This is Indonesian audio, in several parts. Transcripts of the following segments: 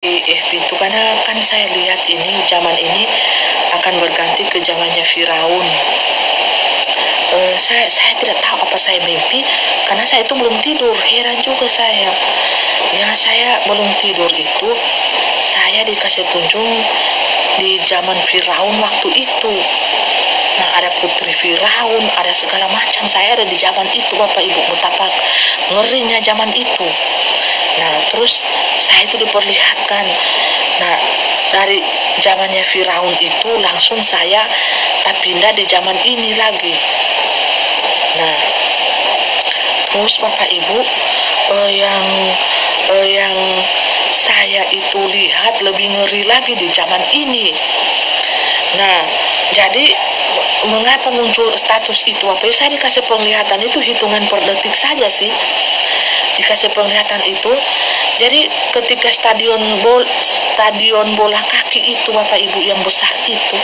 di FB itu karena kan saya lihat ini zaman ini akan berganti ke zamannya Firaun. Saya tidak tahu apa saya mimpi karena saya itu belum tidur. Heran juga saya. Yang saya belum tidur itu saya dikasih tunjuk di zaman Firaun waktu itu. Nah, ada putri Firaun, ada segala macam. Saya ada di zaman itu, Bapak Ibu. Betapa ngerinya zaman itu. Nah, terus saya itu diperlihatkan. Nah, dari zamannya Firaun itu langsung saya tak pindah di zaman ini lagi. Nah, terus Bapak Ibu, yang saya itu lihat lebih ngeri lagi di zaman ini. Nah, jadi mengapa muncul status itu? Apa saya dikasih penglihatan itu hitungan per detik saja sih, dikasih penglihatan itu. Jadi ketika stadion bola kaki itu Bapak Ibu yang besar itu,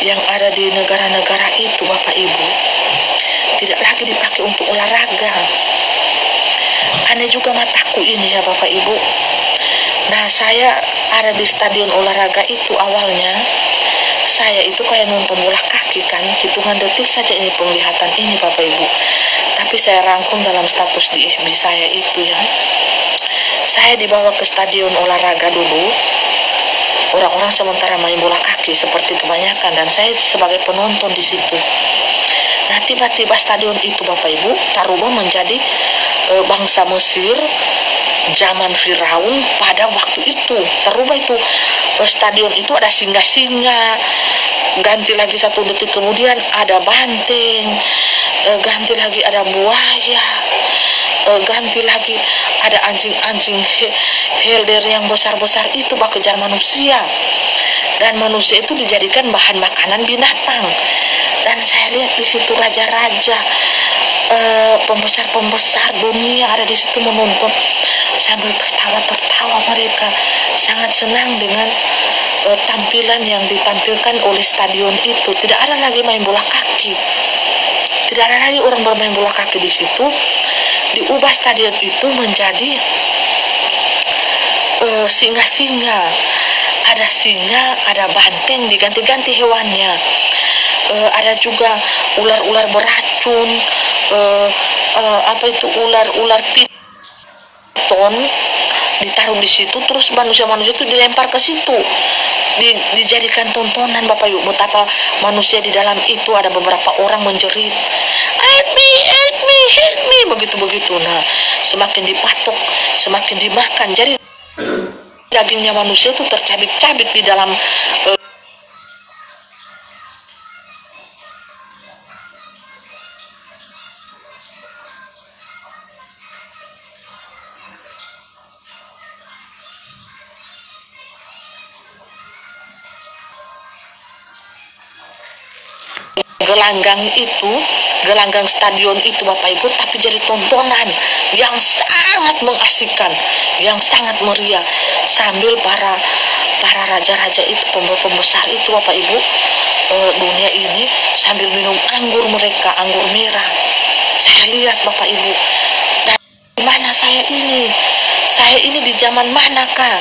yang ada di negara-negara itu Bapak Ibu, tidak lagi dipakai untuk olahraga. Aneh juga mataku ini ya Bapak Ibu. Nah, saya ada di stadion olahraga itu awalnya. Saya itu kayak nonton bola kaki kan, hitungan detik saja ini penglihatan ini Bapak Ibu. Tapi saya rangkum dalam status di FB saya itu ya. Saya dibawa ke stadion olahraga dulu. Orang-orang sementara main bola kaki seperti kebanyakan dan saya sebagai penonton di situ. Nah, tiba-tiba stadion itu Bapak Ibu terubah menjadi bangsa Mesir zaman Firaun pada waktu itu. Terubah itu stadion itu ada singa-singa, ganti lagi 1 detik kemudian ada banteng, ganti lagi ada buaya, ganti lagi ada anjing-anjing helder yang besar-besar itu bak kejar manusia, dan manusia itu dijadikan bahan makanan binatang. Dan saya lihat di situ raja-raja, pembesar-pembesar dunia ada di situ menonton sambil tertawa mereka sangat senang dengan tampilan yang ditampilkan oleh stadion itu. Tidak ada lagi main bola kaki, tidak ada lagi orang bermain bola kaki di situ. Diubah stadion itu menjadi singa-singa, ada singa, ada banteng, diganti-ganti hewannya. Ada juga ular-ular beracun, ular piton ditaruh di situ, terus manusia-manusia itu dilempar ke situ, dijadikan tontonan Bapak Ibu. Betapa manusia di dalam itu ada beberapa orang menjerit, help me, help me, help me, begitu-begitu. Nah, semakin dipatok, semakin dimakan. Jadi dagingnya manusia itu tercabik-cabik di dalam gelanggang stadion itu Bapak Ibu, tapi jadi tontonan yang sangat mengasihkan, yang sangat meriah, sambil para raja-raja itu, pembesar itu Bapak Ibu, dunia ini sambil minum anggur mereka, anggur merah. Saya lihat Bapak Ibu, dan di mana saya ini? Saya ini di zaman manakah?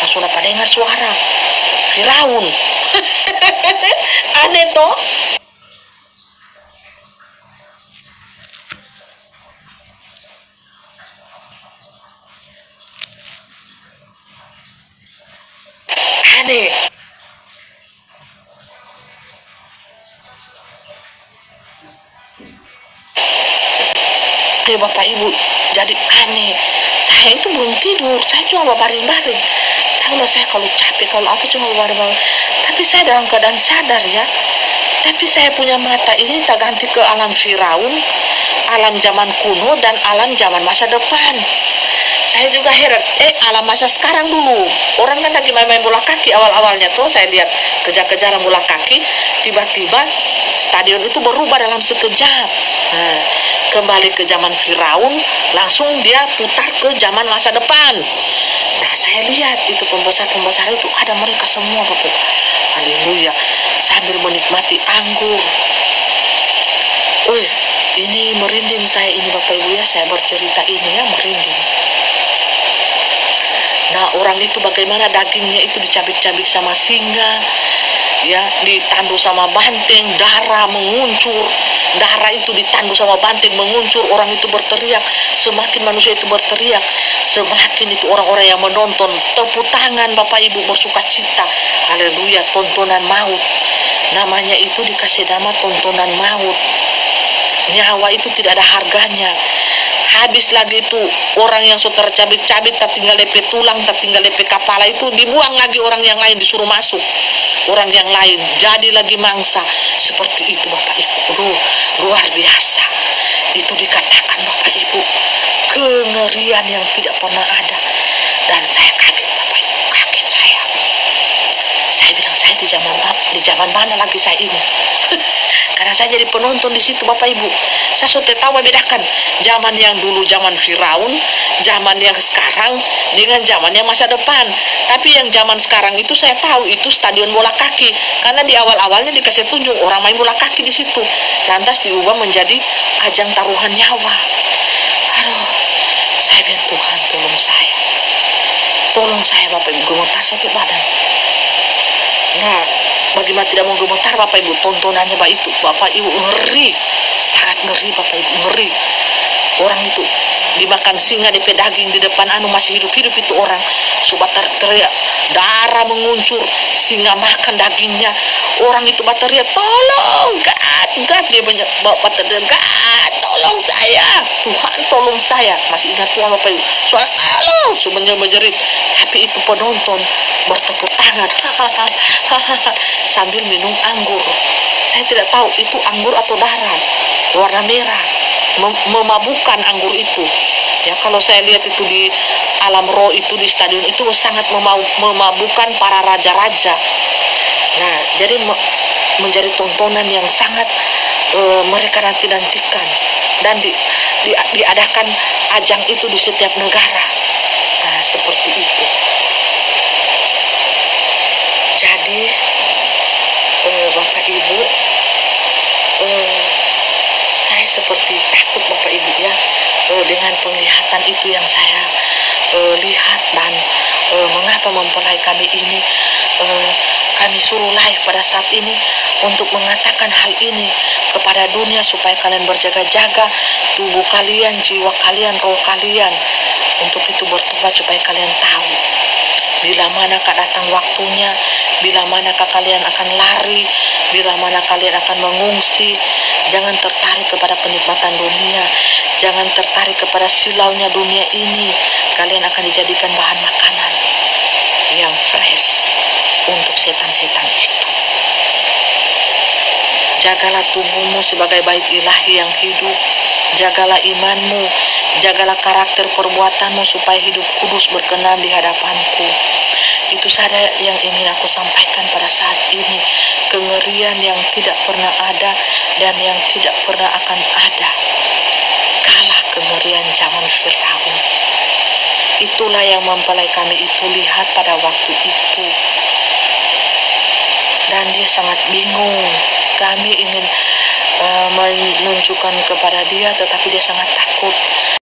Langsung dapat dengar suara Firaun. Aneh toh? Aneh. Bapak Ibu, jadi aneh. Saya itu belum tidur, saya cuma baring-baring. Tahulah saya kalau capek, kalau apa cuma baring-baring. Tapi saya dalam keadaan sadar ya. Tapi saya punya mata ini tak ganti ke alam Firaun, alam zaman kuno dan alam zaman masa depan. Saya juga heran, alam masa sekarang dulu. Orang kan lagi main-main bola kaki awal-awalnya tuh, saya lihat kejar-kejaran bola kaki, tiba-tiba stadion itu berubah dalam sekejap. Nah, kembali ke zaman Firaun, langsung dia putar ke zaman masa depan. Nah, saya lihat itu pembesar-pembesar itu ada mereka semua Bapak. Haleluya, sambil menikmati anggur. Ini merinding saya ini Bapak Ibu ya, saya bercerita ini ya merinding. Nah, orang itu bagaimana dagingnya itu dicabik-cabik sama singa, ya, ditandu sama banteng, darah menguncur, darah itu ditandu sama banteng menguncur, orang itu berteriak. Semakin manusia itu berteriak, semakin itu orang-orang yang menonton tepuk tangan, Bapak Ibu, bersuka cita. Haleluya, tontonan maut. Namanya itu dikasih nama tontonan maut. Nyawa itu tidak ada harganya. Habis lagi itu orang yang suka tercabik-cabik, tak tinggal lepe tulang, tak tinggal lepe kepala, itu dibuang lagi, orang yang lain disuruh masuk, orang yang lain jadi lagi mangsa. Seperti itu Bapak Ibu. Aduh, luar biasa. Itu dikatakan Bapak Ibu, kengerian yang tidak pernah ada. Dan saya kaget Bapak Ibu, kaget saya. Saya bilang, saya di zaman mana lagi saya ini? Karena saya jadi penonton di situ Bapak Ibu. Saya sudah tahu membedakan zaman yang dulu, zaman Firaun, zaman yang sekarang dengan zaman yang masa depan. Tapi yang zaman sekarang itu saya tahu itu stadion bola kaki, karena di awal-awalnya dikasih tunjuk orang main bola kaki di situ. Lantas diubah menjadi ajang taruhan nyawa. Aduh, saya bilang, Tuhan tolong saya Bapak Ibu, gemetar sampai badan. Nah, bagaimana tidak mau gemetar Bapak Ibu, tontonannya Bapak Ibu ngeri, sangat ngeri Bapak Ibu, ngeri. Orang itu dimakan singa di daging di depan masih hidup-hidup itu orang. Sobat teriak, darah menguncur, singa makan dagingnya. Orang itu teriak, tolong, God, dia banyak bapak teriak, God, tolong saya, Tuhan tolong saya. Masih ingat Tuhan Bapak Ibu, soal halo, menjerit. Tapi itu penonton bertepuk tangan sambil minum anggur. Saya tidak tahu itu anggur atau darah warna merah, memabukkan anggur itu. Ya, kalau saya lihat itu di alam roh itu, di stadion itu sangat memabukkan para raja-raja. Nah, jadi menjadi tontonan yang sangat mereka nantikan, dan diadakan ajang itu di setiap negara. Nah, seperti itu. Jadi Bapak Ibu, saya seperti takut Bapak Ibu ya, dengan penglihatan itu yang saya lihat. Dan mengapa mempelai kami ini, kami suruh live pada saat ini untuk mengatakan hal ini kepada dunia, supaya kalian berjaga-jaga tubuh kalian, jiwa kalian, roh kalian, untuk itu bertobat, supaya kalian tahu bila manakah datang waktunya, bila manakah kalian akan lari, bila mana kalian akan mengungsi. Jangan tertarik kepada kenikmatan dunia, jangan tertarik kepada silaunya dunia ini. Kalian akan dijadikan bahan makanan yang fresh untuk setan-setan itu. Jagalah tubuhmu sebagai bait ilahi yang hidup. Jagalah imanmu, jagalah karakter perbuatanmu, supaya hidup kudus berkenan di hadapanku. Itu saja yang ingin aku sampaikan pada saat ini. Kengerian yang tidak pernah ada dan yang tidak pernah akan ada, kalah kengerian zaman Firaun. Itulah yang mempelai kami itu lihat pada waktu itu, dan dia sangat bingung. Kami ingin menunjukkan kepada dia, tetapi dia sangat takut.